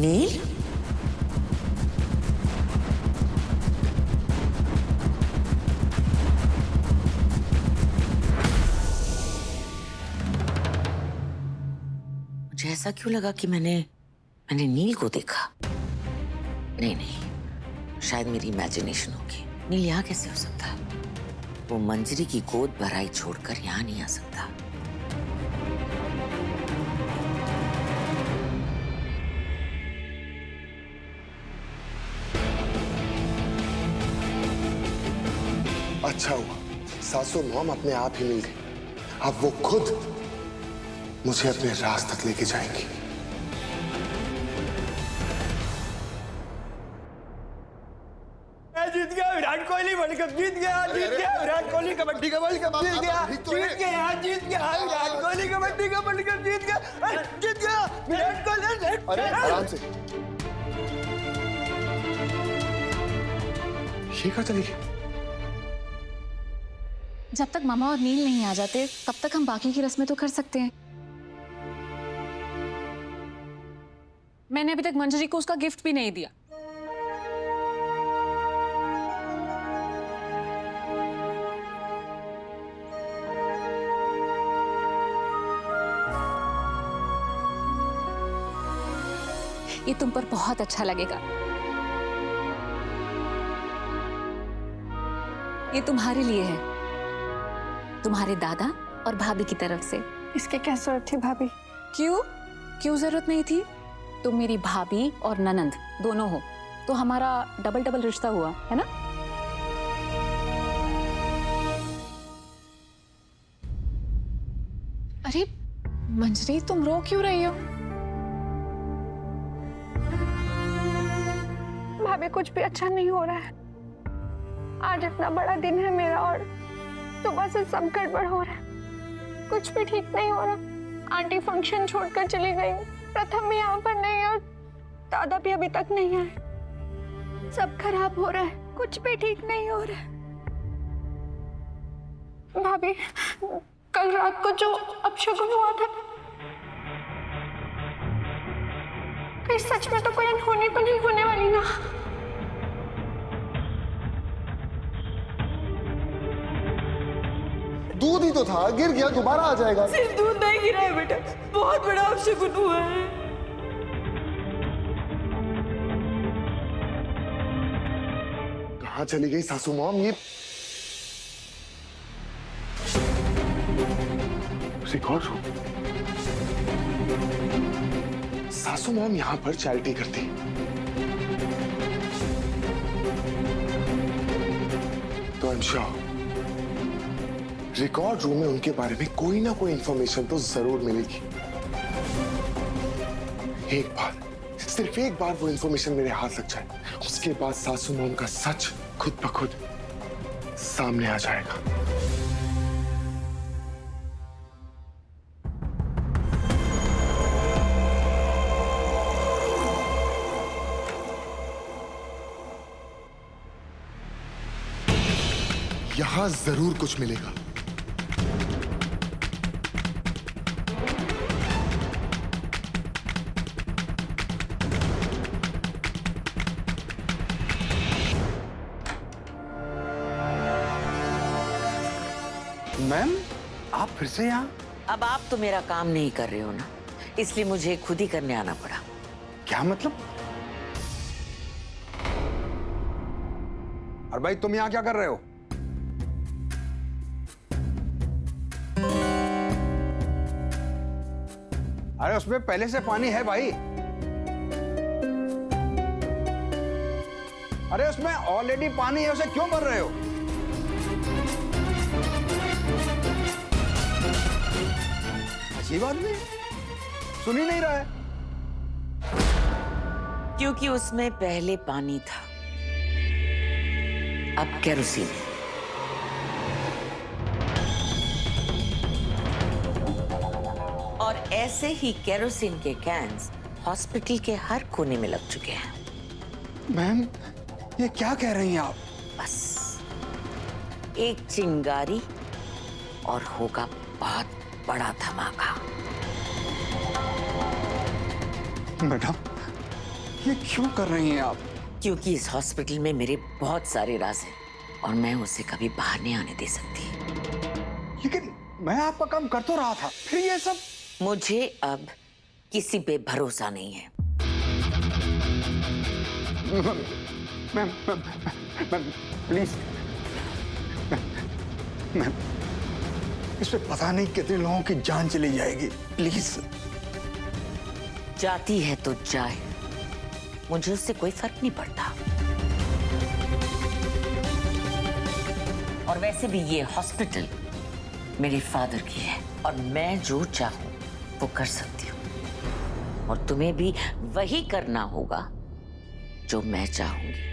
नील, मुझे ऐसा क्यों लगा कि मैंने नील को देखा। नहीं नहीं, शायद मेरी इमेजिनेशन होगी। नील यहाँ कैसे हो सकता है? वो मंजरी की गोद भराई छोड़कर यहाँ नहीं आ सकता। अच्छा हुआ सासू मॉम अपने आप ही मिल गई। अब वो खुद मुझे अपने राज तक लेके जाएंगी। जीत गया विराट कोहली, वर्ल्ड कप जीत गया, जीत गया विराट कोहली, कबड्डी का वर्ल्ड कप जीत गया, जीत गया, जीत गया विराट कोहली, कबड्डी का वर्ल्ड कप जीत गया, जीत गया विराट कोहली। अरे आराम से, ये कहाँ चली गई? जब तक मामा और नील नहीं आ जाते तब तक हम बाकी की रस्में तो कर सकते हैं। मैंने अभी तक मंजरी को उसका गिफ्ट भी नहीं दिया। ये तुम पर बहुत अच्छा लगेगा। ये तुम्हारे लिए है, तुम्हारे दादा और भाभी की तरफ से। इसकी क्या जरूरत थी भाभी? क्यों क्यों जरूरत नहीं थी? तुम मेरी भाभी और ननंद दोनों हो, तो हमारा डबल डबल रिश्ता हुआ है ना। अरे मंजरी, तुम रो क्यों रही हो? भाभी कुछ भी अच्छा नहीं हो रहा है। आज इतना बड़ा दिन है मेरा और सुबह से सब गड़बड़ हो रहा है। कुछ भी ठीक नहीं हो रहा। आंटी फंक्शन छोड़कर चली गई, प्रथम भी यहाँ पर नहीं और दादा भी अभी तक नहीं आए। सब खराब हो रहा है, कुछ भी ठीक नहीं हो रहा है। भाभी, कल रात को जो अपशगुन हुआ था, कहीं सच में तो कोई अनहोनी तो नहीं होने वाली ना? दूध ही तो था, गिर गया, दोबारा आ जाएगा। सिर्फ दूध नहीं गिरा है बेटा, बहुत बड़ा अपशगुन हुआ है। कहाँ चली गई सासू मॉम? ये रिकॉर्ड रूम। सासू मॉम यहाँ पर चैरिटी करती। तो I am sure record room में उनके बारे में कोई ना कोई इंफॉर्मेशन तो जरूर मिलेगी। एक बार, सिर्फ एक बार वो इंफॉर्मेशन मेरे हाथ लग जाए, उसके बाद सासू मॉम का सच खुद ब खुद सामने आ जाएगा। यहां जरूर कुछ मिलेगा। मैम, आप फिर से यहाँ? अब आप तो मेरा काम नहीं कर रहे हो ना, इसलिए मुझे खुद ही करने आना पड़ा। क्या मतलब? और भाई तुम यहाँ क्या कर रहे हो? अरे उसमें पहले से पानी है भाई। अरे उसमें ऑलरेडी पानी है, उसे क्यों भर रहे हो? अजीब आदमी, सुन ही नहीं रहा है। क्योंकि उसमें पहले पानी था, अब केरोसिन है। और ऐसे ही केरोसिन के कैन्स हॉस्पिटल के हर कोने में लग चुके हैं। मैम, ये क्या कह रही हैं आप? बस एक चिंगारी और होगा बहुत बड़ा धमाका। मैडम, ये क्यों कर रही हैं आप? क्योंकि इस हॉस्पिटल में मेरे बहुत सारे राज हैं और मैं उसे कभी बाहर नहीं आने दे सकती। लेकिन मैं आपका काम कर तो रहा था, फिर ये सब। मुझे अब किसी पे भरोसा नहीं है। मैम प्लीज, मैम इस पे पता नहीं कितने लोगों की जान चली जाएगी, प्लीज। जाती है तो जाए, मुझे उससे कोई फर्क नहीं पड़ता। और वैसे भी ये हॉस्पिटल मेरे फादर की है और मैं जो चाहूं वो कर सकती हूं, और तुम्हें भी वही करना होगा जो मैं चाहूंगी।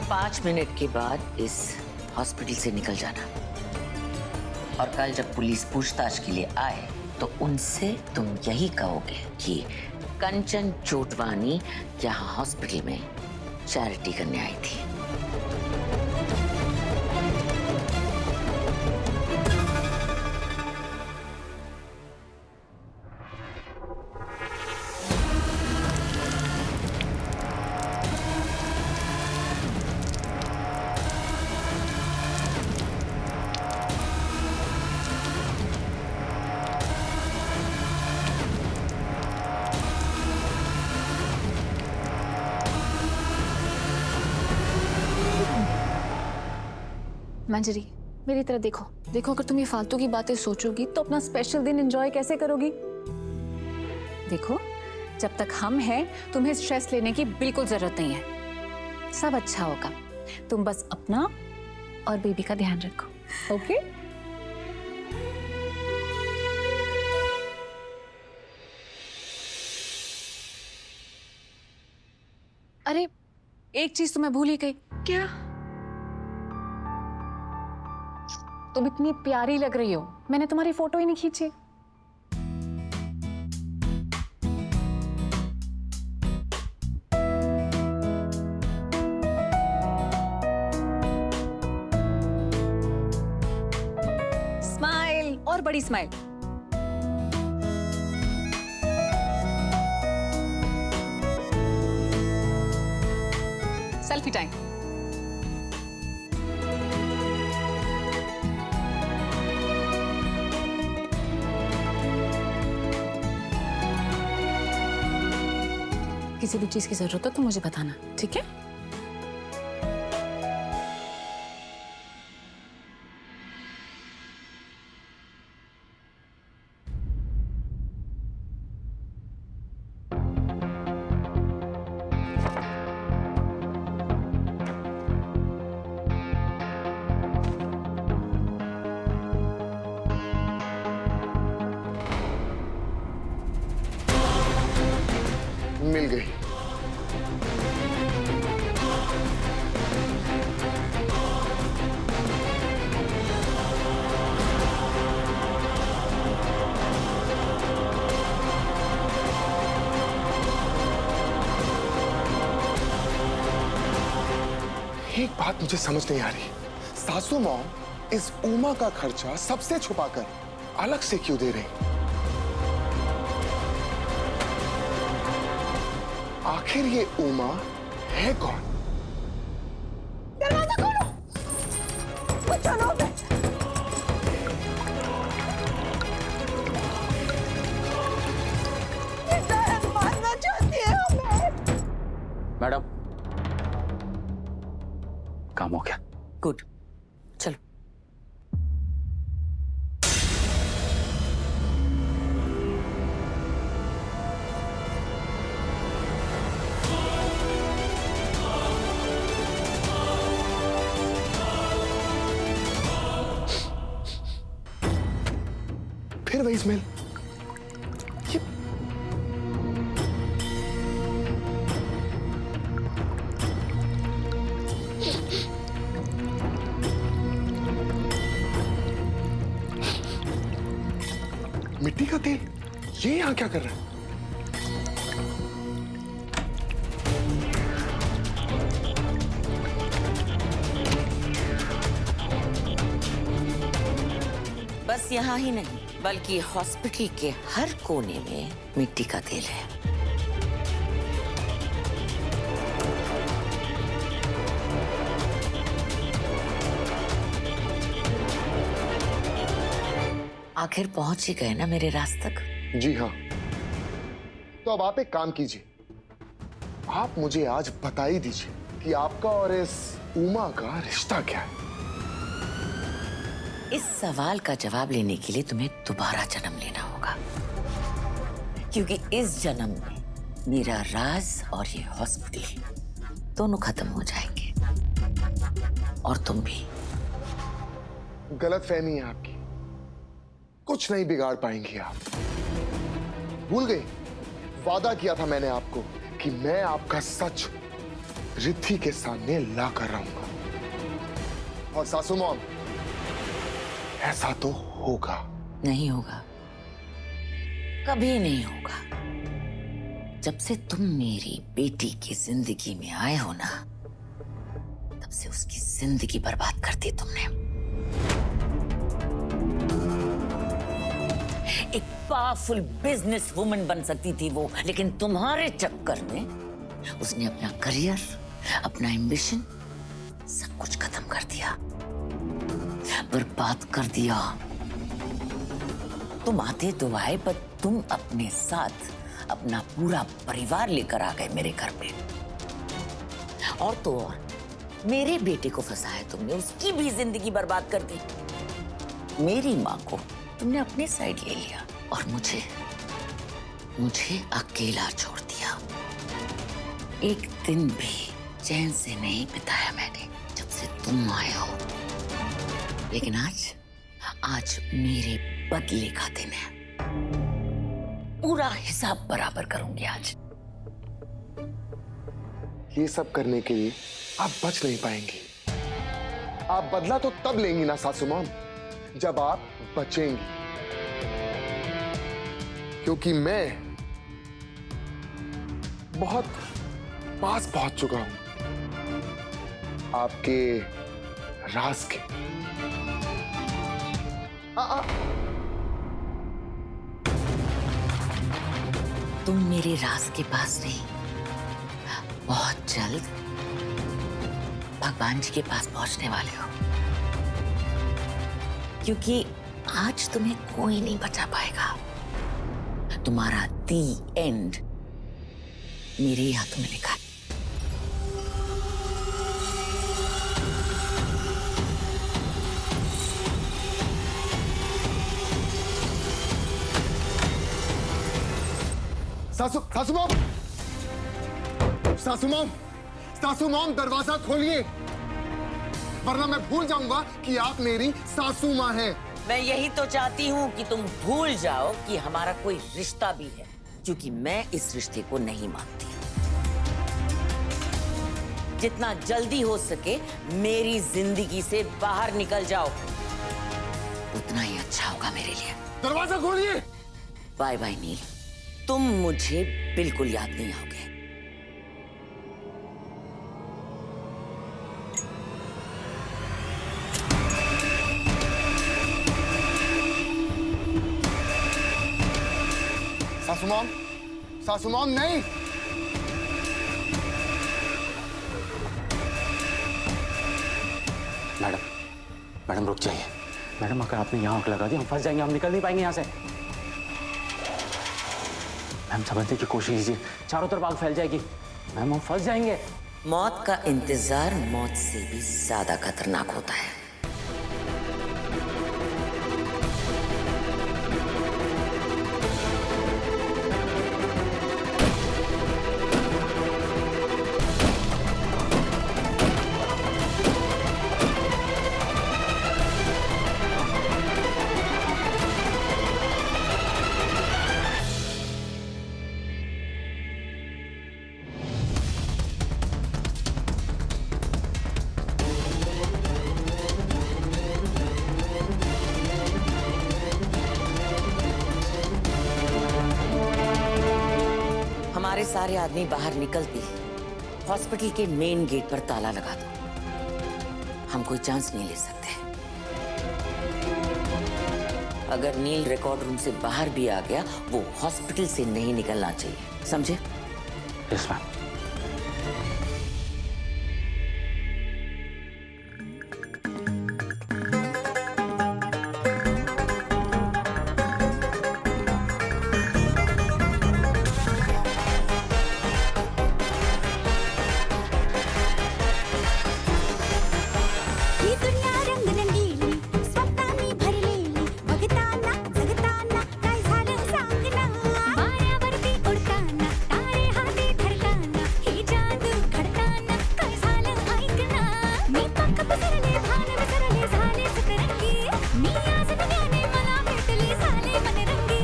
5 मिनट के बाद इस हॉस्पिटल से निकल जाना, और कल जब पुलिस पूछताछ के लिए आए तो उनसे तुम यही कहोगे कि कंचन चोटवानी यहाँ हॉस्पिटल में चैरिटी करने आई थी। मंजरी, मेरी तरफ देखो। देखो, अगर तुम ये फालतू की बातें सोचोगी तो अपना स्पेशल दिन एंजॉय कैसे करोगी? देखो, जब तक हम हैं तुम्हें स्ट्रेस लेने की बिल्कुल जरूरत नहीं है। सब अच्छा होगा, तुम बस अपना और बेबी का ध्यान रखो। ओके? अरे, एक चीज तो मैं भूल ही गई। क्या? तुम इतनी प्यारी लग रही हो, मैंने तुम्हारी फोटो ही नहीं खींची। स्माइल, और बड़ी स्माइल। Selfie time. किसी भी चीज की जरूरत हो तो मुझे बताना, ठीक है? मिल गई। एक बात मुझे समझ नहीं आ रही, सासू मॉम इस उमा का खर्चा सबसे छुपाकर अलग से क्यों दे रही? आखिर ये उमा है कौन? दरवाजा खोलो! चलो बे! मारना चाहती है हमें। मैडम, काम हो गया। गुड, चलो। फिर वही स्मेल। ये मिट्टी का तेल, ये यहां क्या कर रहा है? बस यहाँ ही नहीं बल्कि हॉस्पिटल के हर कोने में मिट्टी का तेल है। आखिर पहुंच ही गए ना मेरे राज तक। जी हाँ, तो अब आप एक काम कीजिए, आप मुझे आज बता ही दीजिए कि आपका और इस उमा का रिश्ता क्या है। इस सवाल का जवाब लेने के लिए तुम्हें दोबारा जन्म लेना होगा, क्योंकि इस जन्म में मेरा राज और ये हॉस्पिटल दोनों खत्म हो जाएंगे, और तुम भी। गलतफहमी है आपकी, कुछ नहीं बिगाड़ पाएंगी आप। भूल गई, वादा किया था मैंने आपको कि मैं आपका सच रिद्धि के सामने ला कर रहूंगा। और सासू मॉम, ऐसा तो होगा। नहीं होगा, कभी नहीं होगा। जब से तुम मेरी बेटी की जिंदगी में आए हो ना, तब से उसकी जिंदगी बर्बाद कर दी तुमने। एक पावरफुल बिजनेस वुमन बन सकती थी वो, लेकिन तुम्हारे चक्कर में उसने अपना करियर, अपना एम्बिशन सब कुछ खत्म कर दिया, बर्बाद कर दिया। तुम आते तो आए, पर तुम अपने साथ अपना पूरा परिवार लेकर आ गए मेरे घर पे। और तो और मेरे बेटे को फंसाया तुमने, उसकी भी जिंदगी बर्बाद कर दी। मेरी माँ को तुमने अपने साइड ले लिया और मुझे अकेला छोड़ दिया। एक दिन भी चैन से नहीं बिताया मैंने जब से तुम आए हो। लेकिन आज मेरे बदले का दिन है। पूरा हिसाब बराबर करूंगी आज। ये सब करने के लिए आप बच नहीं पाएंगी। आप बदला तो तब लेंगी ना सासू मॉम, जब आप बचेंगी। क्योंकि मैं बहुत पास पहुंच चुका हूं आपके राज के। तुम मेरे राज के पास नहीं, बहुत जल्द भगवान जी के पास पहुंचने वाले हो, क्योंकि आज तुम्हें कोई नहीं बचा पाएगा। तुम्हारा दी एंड मेरे ही हाथों में लिखा है। सासू मॉम, सासू मॉम, सासू मॉम, दरवाजा खोलिए, वरना मैं भूल जाऊंगा कि आप मेरी सासू माँ हैं। मैं यही तो चाहती हूँ कि तुम भूल जाओ कि हमारा कोई रिश्ता भी है, क्योंकि मैं इस रिश्ते को नहीं मानती। जितना जल्दी हो सके मेरी जिंदगी से बाहर निकल जाओ, उतना ही अच्छा होगा मेरे लिए। दरवाजा खोलिए। बाय बाय नील, तुम मुझे बिल्कुल याद नहीं आओगे। सासू मॉम नहीं। मैडम रुक जाइए। मैडम अगर आपने यहाँ आग लगा दी, हम फंस जाएंगे, हम निकल नहीं पाएंगे यहाँ से। मैम समझने की कोशिश कीजिए, चारों तरफ आग फैल जाएगी। मैम हम फंस जाएंगे। मौत का इंतजार मौत से भी ज्यादा खतरनाक होता है। हमारे सारे आदमी बाहर निकलते ही हॉस्पिटल के मेन गेट पर ताला लगा दो। हम कोई चांस नहीं ले सकते। अगर नील रिकॉर्ड रूम से बाहर भी आ गया, वो हॉस्पिटल से नहीं निकलना चाहिए, समझे? Yes ma'am. ही दुनिया रंगरंगीली स्वप्नांनी भरलेली बघताना जगताना काय झालं सांग ना मायावरती उडताना तारे हाती धरताना ही जादू घडताना काय झालं ऐक ना मी पंख पसरले भान विसरले झाले सतरंगी मी आज नव्याने मला भेटले झाले मनरंगी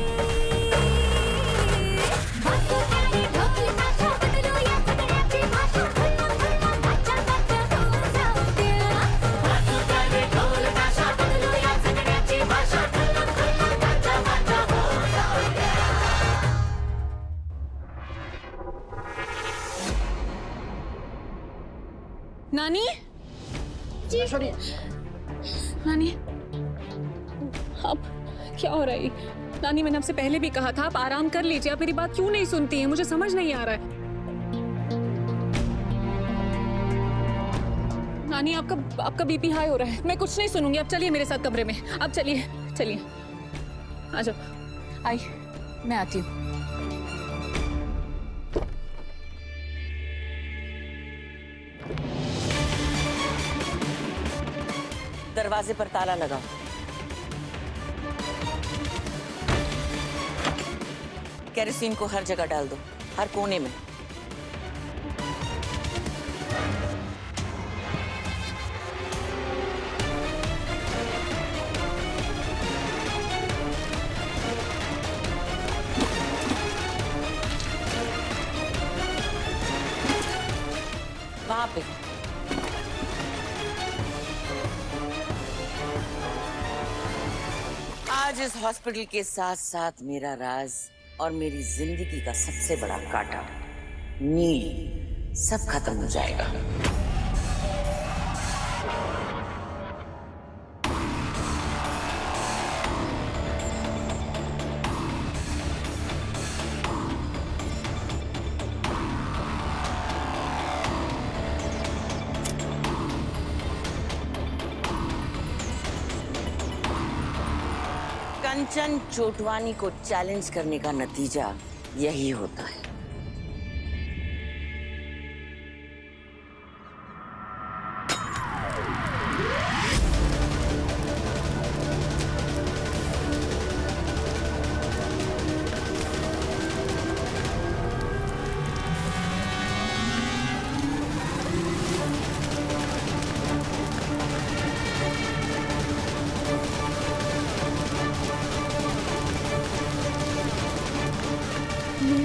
वाजू त्याही ढोल ताशा बदलू या सगळ्याची भाषा धर्म धर्म भाचा भाचा होऊन जाऊ द्या वाजू त्याही ढोल ताशा बदलू या सगळ्याची भाषा धर्म धर्म भाचा भाचा होऊन जाऊ द्या नानी नानी, अब क्या हो रहा है? नानी, मैंने आपसे पहले भी कहा था आप आराम कर लीजिए। आप मेरी बात क्यों नहीं सुनती हैं? मुझे समझ नहीं आ रहा है। नानी, आपका बीपी हाई हो रहा है। मैं कुछ नहीं सुनूंगी। आप चलिए मेरे साथ कमरे में। आप चलिए चलिए, आ जाओ। आई, मैं आती हूँ। दरवाजे पर ताला लगाओ। केरोसिन को हर जगह डाल दो, हर कोने में। वहां पे आज इस हॉस्पिटल के साथ साथ मेरा राज और मेरी जिंदगी का सबसे बड़ा कांटा नील सब खत्म हो जाएगा। कंचन चोटवानी को चैलेंज करने का नतीजा यही होता है।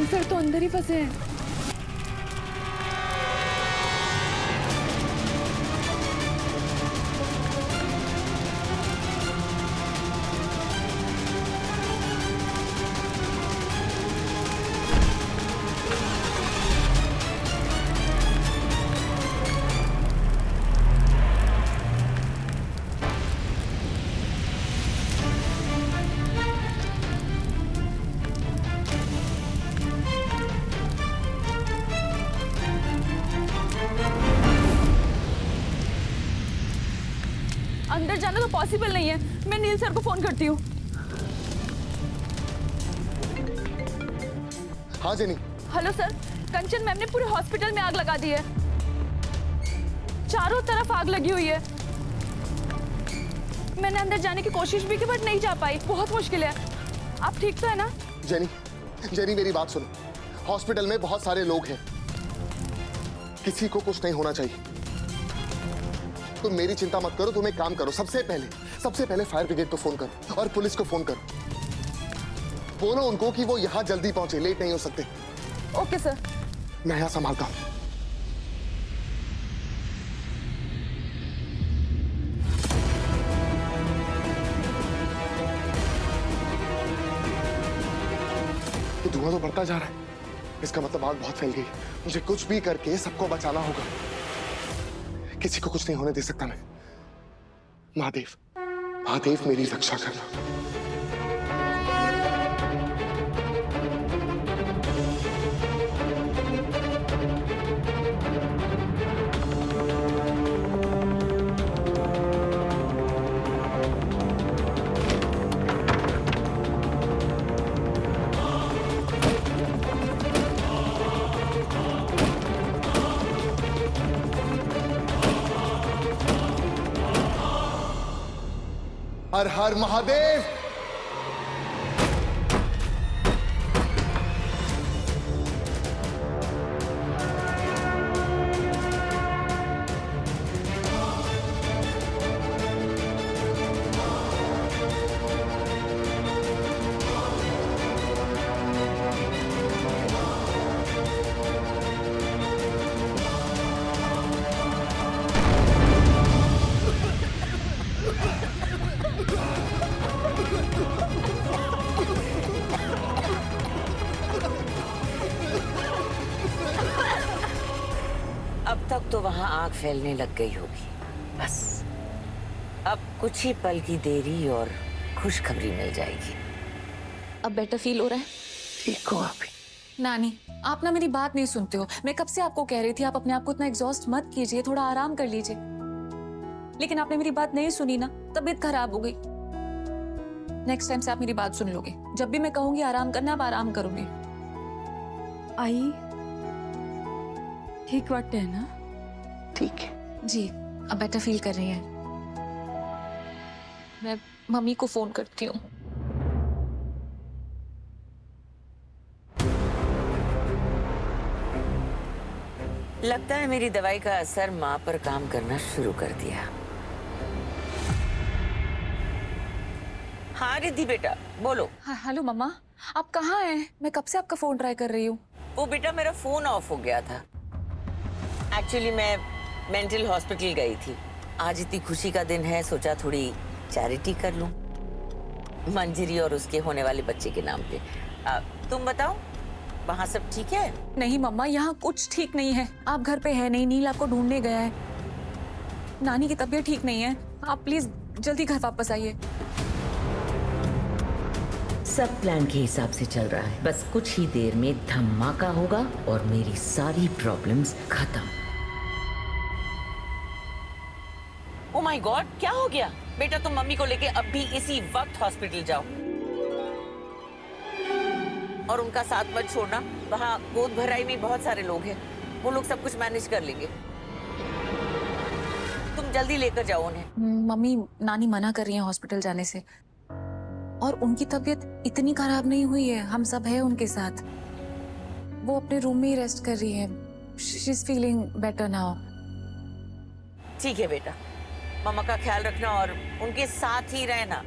सर तो अंदर ही फंसे हैं। अंदर जाना तो पॉसिबल नहीं है। मैं नील सर को फोन करती हूँ। हाँ जेनी। हेलो सर, कंचन मैम ने पूरे हॉस्पिटल में आग लगा दी है। चारों तरफ आग लगी हुई है। मैंने अंदर जाने की कोशिश भी की बट नहीं जा पाई। बहुत मुश्किल है। आप ठीक तो है ना? जेनी मेरी बात सुनो। हॉस्पिटल में बहुत सारे लोग हैं, किसी को कुछ नहीं होना चाहिए। तुम मेरी चिंता मत करो। तुम एक काम करो, सबसे पहले फायर ब्रिगेड को फोन करो और पुलिस को फोन करो। बोलो उनको कि वो यहाँ जल्दी पहुंचे, लेट नहीं हो सकते। Okay sir. मैं यहाँ संभालता हूँ। ये धुआं तो बढ़ता जा रहा है। इसका मतलब आग बहुत फैल गई। मुझे कुछ भी करके सबको बचाना होगा। किसी को कुछ नहीं होने दे सकता मैं। महादेव महादेव मेरी रक्षा करना। हर हर महादेव। अब तक तो वहां आग फैलने लग गई होगी। बस अब कुछ ही पल की देरी और खुशखबरी मिल जाएगी। अब बेटर फील हो रहा है? ठीक हो अभी? नानी, आप ना मेरी बात नहीं सुनते हो। मैं कब से आपको कह रही थी आप अपने आप को इतना एग्जॉस्ट मत कीजिए, थोड़ा आराम कर लीजिए, लेकिन आपने मेरी बात नहीं सुनी ना, तबीयत खराब हो गई। नेक्स्ट टाइम से आप मेरी बात सुन लोगे। जब भी मैं कहूंगी आराम करना, आप आराम करोगे। आई ठीक वाटते है ना? ठीक है जी, अब बेटर फील कर रही हैं। मैं मम्मी को फोन करती हूँ। लगता है मेरी दवाई का असर माँ पर काम करना शुरू कर दिया। हाँ रिद्धि बेटा बोलो। हेलो मम्मा, आप कहाँ हैं? मैं कब से आपका फोन ट्राई कर रही हूँ। वो बेटा मेरा फोन ऑफ हो गया था। एक्चुअली मैं मेंटल हॉस्पिटल गई थी। आज इतनी खुशी का दिन है, सोचा थोड़ी चैरिटी कर लूं मंजरी और उसके होने वाले बच्चे के नाम पे। तुम बताओ वहाँ सब ठीक है? नहीं मम्मा, यहाँ कुछ ठीक नहीं है। आप घर पे है नहीं, नील आपको ढूंढने गया है। नानी की तबीयत ठीक नहीं है, आप प्लीज जल्दी घर वापस आइए। सब प्लान के हिसाब से चल रहा है। बस कुछ ही देर में धमाका होगा और मेरी सारी प्रॉब्लम्स खत्म। ओह माय गॉड, क्या हो गया? बेटा तुम मम्मी को लेके अभी इसी वक्त हॉस्पिटल जाओ और उनका साथ मत छोड़ना। वहाँ गोद भराई में बहुत सारे लोग हैं, वो लोग सब कुछ मैनेज कर लेंगे। तुम जल्दी लेकर जाओ उन्हें। मम्मी, नानी मना कर रही है हॉस्पिटल जाने से, और उनकी तबीयत इतनी खराब नहीं हुई है। हम सब हैं उनके साथ। वो अपने रूम में ही रेस्ट कर रही है। She is feeling better now. ठीक है बेटा, मम्मा का ख्याल रखना और उनके साथ ही रहना।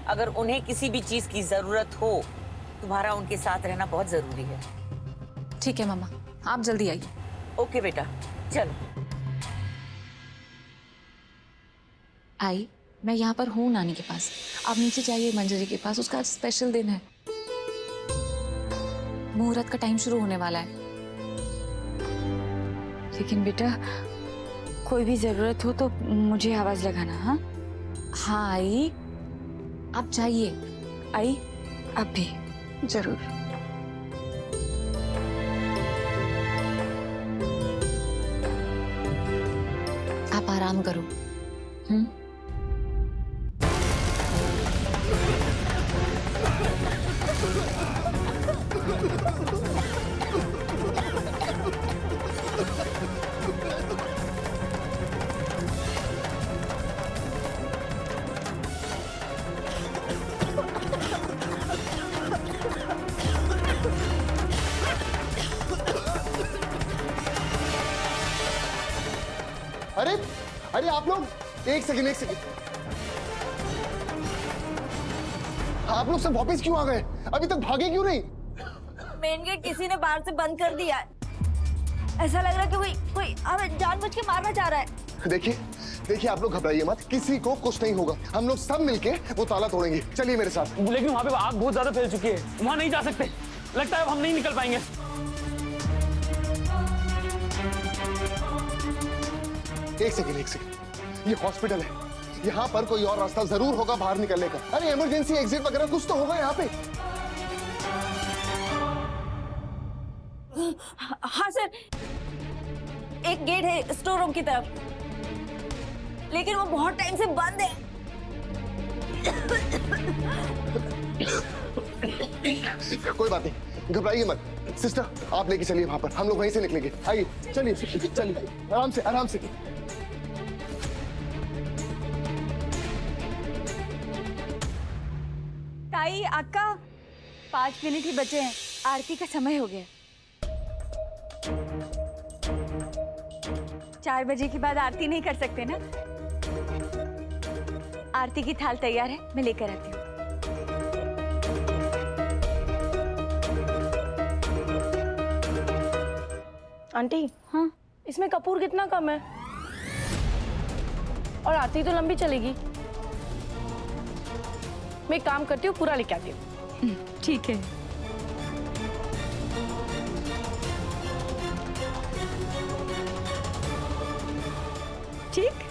अगर उन्हें किसी भी चीज की जरूरत हो, तुम्हारा उनके साथ रहना बहुत जरूरी है। ठीक है मम्मा, आप जल्दी आइए। ओके बेटा, चलो। आई, मैं यहाँ पर हूँ नानी के पास। आप नीचे जाइए मंजरी के पास, उसका आज स्पेशल दिन है। मुहूर्त का टाइम शुरू होने वाला है। लेकिन बेटा कोई भी जरूरत हो तो मुझे आवाज लगाना। हाँ हाँ आई, आप जाइए। आई, अब भी जरूर। आप आराम करो। अरे अरे आप लोग एक सेकंड। आप लोग सब वापस क्यों आ गए? अभी तक भागे क्यों नहीं? मेन गेट किसी ने बाहर से बंद कर दिया है। ऐसा लग रहा है कि कोई हमें जानबूझ के मारना चाह रहा है। देखिए आप लोग घबराइए मत, किसी को कुछ नहीं होगा। हम लोग सब मिलके वो ताला तोड़ेंगे। चलिए मेरे साथ। लेकिन वहाँ पे आग बहुत ज्यादा फैल चुकी है, वहाँ नहीं जा सकते। लगता है अब हम नहीं निकल पाएंगे। एक सेकंड, ये हॉस्पिटल है, यहाँ पर कोई और रास्ता जरूर होगा बाहर निकलने का। अरे इमरजेंसी एग्जिट वगैरह कुछ तो होगा यहाँ पे। हाँ सर, एक गेट है स्टोर रूम की तरफ, लेकिन वो बहुत टाइम से बंद है। कोई बात नहीं, घबराइए मत। सिस्टर आप लेके चलिए वहां पर, हम लोग वहीं से निकलेंगे। आइए चलिए चलिए, आराम से आराम से। ताई अक्का, 5 मिनट ही बचे हैं, आरती का समय हो गया। 4 बजे के बाद आरती नहीं कर सकते ना? आरती की थाल तैयार है, मैं लेकर आती हूँ। आंटी, हाँ, इसमें कपूर कितना कम है और आरती तो लंबी चलेगी। मैं एक काम करती हूँ, पूरा लेके आती हूँ। ठीक है। ठीक।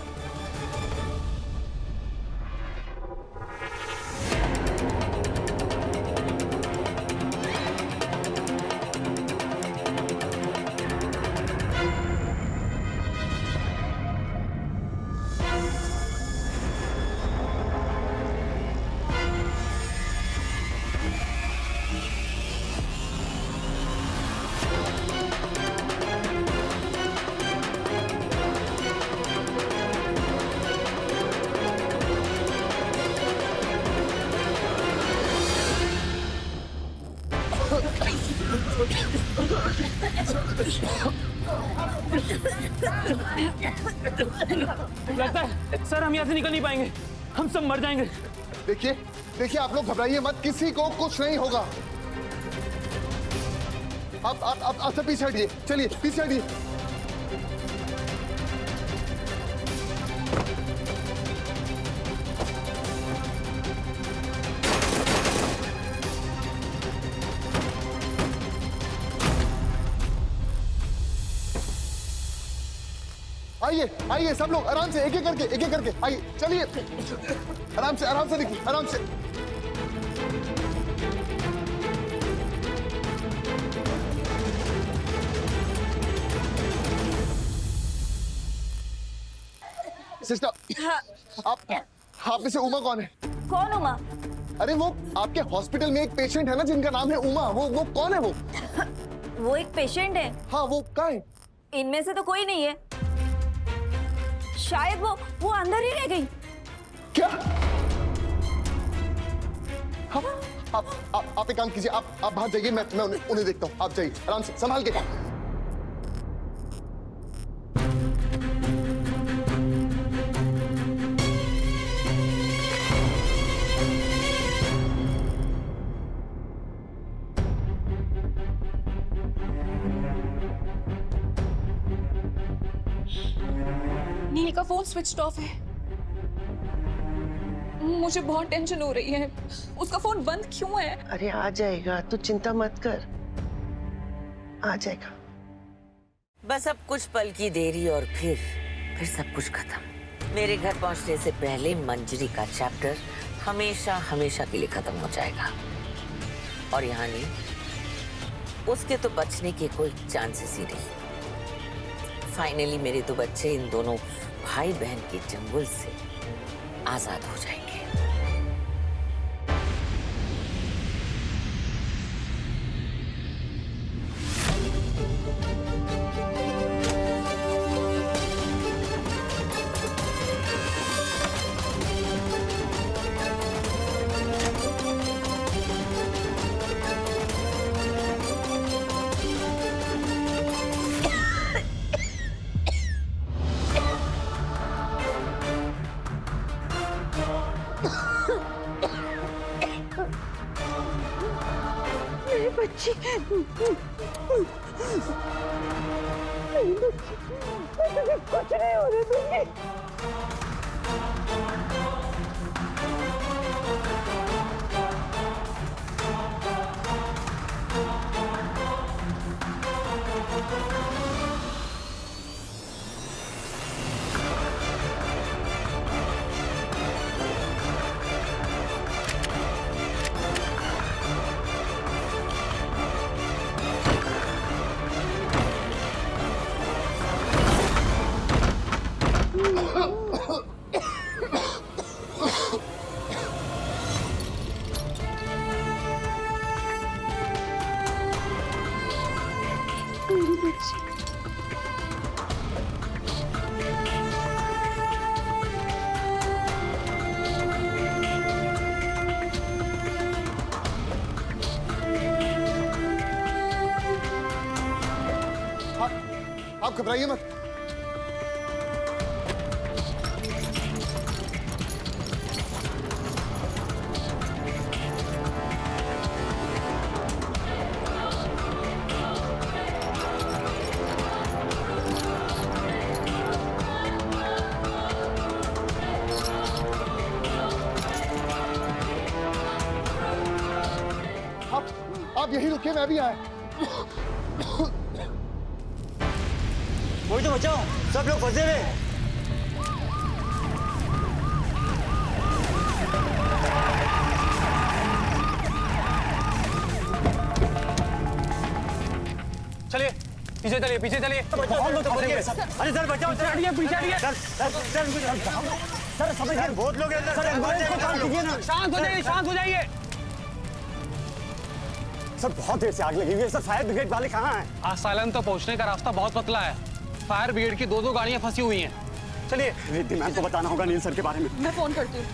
लगता है सर हम यहाँ से निकल नहीं पाएंगे, हम सब मर जाएंगे। देखिए देखिए, आप लोग घबराइए मत, किसी को कुछ नहीं होगा। आप सब पीछे हटिए, चलिए पीछे हटिए। आइए आइए सब लोग आराम से, एक एक करके आइए, चलिए आराम से देखिए, आराम से। सिस्टर आप में से उमा कौन है? कौन उमा? अरे वो आपके हॉस्पिटल में एक पेशेंट है ना जिनका नाम है उमा, वो कौन है? वो एक पेशेंट है। हाँ वो कहाँ है? इनमें से तो कोई नहीं है, शायद वो अंदर ही रह गई। क्या? आप एक काम कीजिए, आप बाहर जाइए, मैं उन्हें देखता हूँ। आप जाइए आराम से, संभाल के। नील का फोन स्विच ऑफ है। मुझे बहुत टेंशन हो रही है, उसका फोन बंद क्यों है? अरे आ जाएगा, तू चिंता मत कर, आ जाएगा। बस अब कुछ पल की देरी और फिर सब कुछ खत्म। मेरे घर पहुंचने से पहले मंजरी का चैप्टर हमेशा हमेशा के लिए खत्म हो जाएगा। और यहाँ नहीं, उसके तो बचने के कोई चांसेस ही नहीं। फाइनली मेरे दो बच्चे इन दोनों भाई बहन के चंगुल से आजाद हो जाएंगे। बच्ची, कुछ नहीं होने दूंगी। घबराइए मत। आप यही रुकिए, मैं भी आया। कोई तो बचाओ, सब लोग फंसे हुए। चलिए पीछे चलिए, पीछे चलिए। बहुत लोग फंसे हुए हैं। अरे सर बचाओ, सर हटिए, पीछे हटिए। सर समझिए, बहुत लोग हैं सर, एम्बुलेंस को कॉल कीजिए ना। शांत हो जाइए, शांत हो जाइए। सर बहुत देर से आग लगी हुई है सर, फायर ब्रिगेड वाले कहाँ हैं? आसालन तो पहुंचने का रास्ता बहुत पतला है। फायर ब्रिगेड की दो गाड़ियां फंसी हुई हैं। चलिए रिद्धि मैम को बताना होगा नील सर के बारे में। मैं फोन करती हूँ।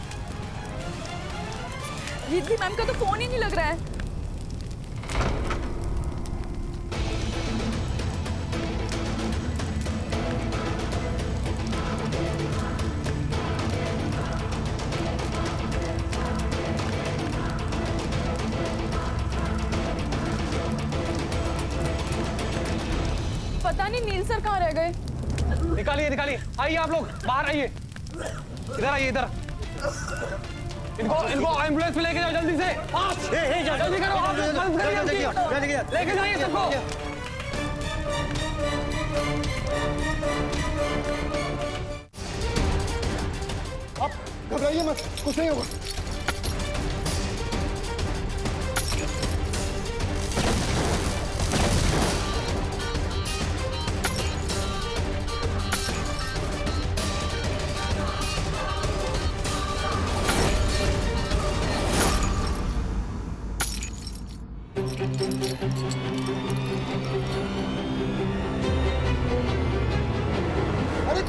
रिद्धि मैम का तो फोन ही नहीं लग रहा है। पता नहीं नील सर कहाँ रह गए। निकालिए निकालिए, आइए आप लोग बाहर आइए, इधर आइए इधर। इनको एम्बुलेंस में लेके जाओ जल्दी से। जल्दी करो, लेके जाइए सबको। आप घबराइए मत, कुछ नहीं होगा। अरे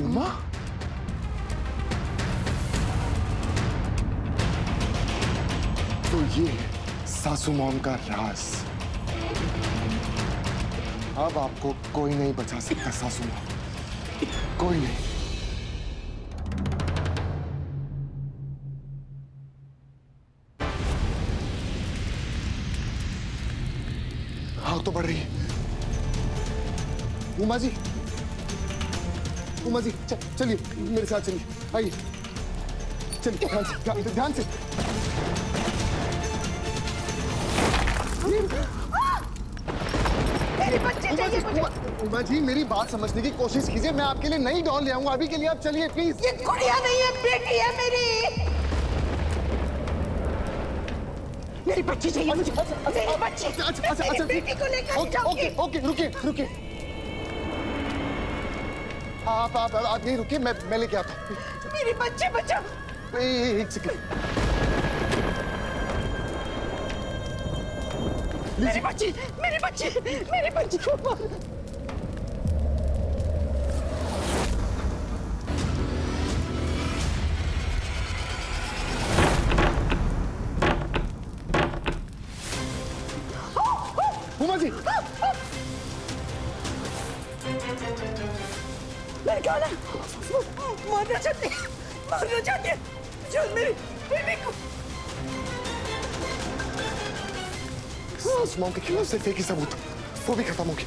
उमा, तो ये है सासू मॉम का राज। अब आपको कोई नहीं बचा सकता सासू मॉम, कोई नहीं। आग तो बढ़ रही है। उमा जी, उमा जी चलिए मेरे साथ चलिए, आइए चलिए, ध्यान से। मेरे बच्चे चाहिए मुझे। उमा जी मेरी बात समझने की कोशिश कीजिए, मैं आपके लिए नई डॉल ले आऊंगा। अभी के लिए आप चलिए प्लीज। ये गुड़िया नहीं है, बेटी है मेरी। मेरी बच्ची चाहिए मुझे, मेरी बच्ची। मेरी बेटी को लेकर जाऊंगी। ओके रुकिए रुकिए, आप नहीं रुकिए, मैं लेके आता हूँ। मेरी बच्ची बचाओ। एक सेकंड। मेरी बच्ची, मेरी बच्ची, मेरी बच्ची को मार। उमा जी मेरे ख्याल है मारना चाहती है, मारना चाहती है। जो मेरी बेबी को। सासू मॉम के खिलाफ सिर्फ एक ही सबूत, वो भी खत्म हो गया।